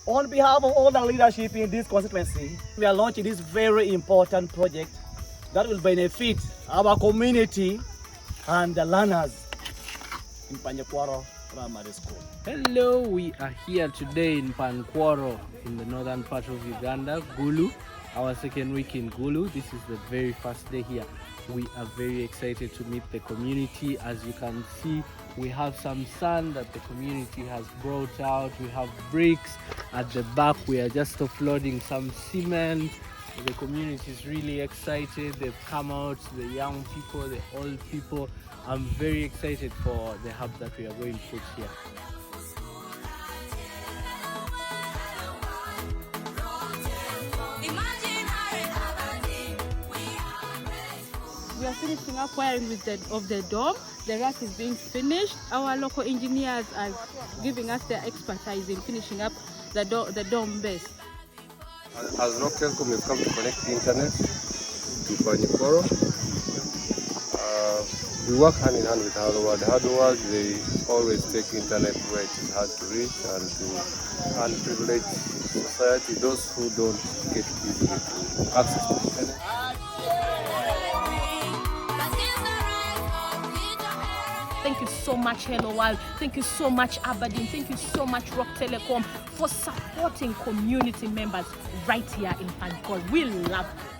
On behalf of all the leadership in this constituency, we are launching this very important project that will benefit our community and the learners in Panykworo Primary School. Hello, we are here today in Panykworo in the northern part of Uganda, Gulu. Our second week in Gulu. This is the very first day here. We are very excited to meet the community. As you can see, we have some sand that the community has brought out. We have bricks at the back. We are just offloading some cement. The community is really excited. They've come out, the young people, the old people. I'm very excited for the hub that we are going to put here. We are finishing up wiring of the dome. The rack is being finished. Our local engineers are giving us their expertise in finishing up the dome base. As Rock Telecom, we've come to connect the internet to Panykworo. We work hand in hand with hardware. The hardware, they always take internet where it is hard to reach, and to unprivileged society, those who don't get easily to access the internet. Thank you so much, Hello World. Thank you so much, Aberdeen. Thank you so much, Rock Telecom, for supporting community members right here in Panykworo. We love you.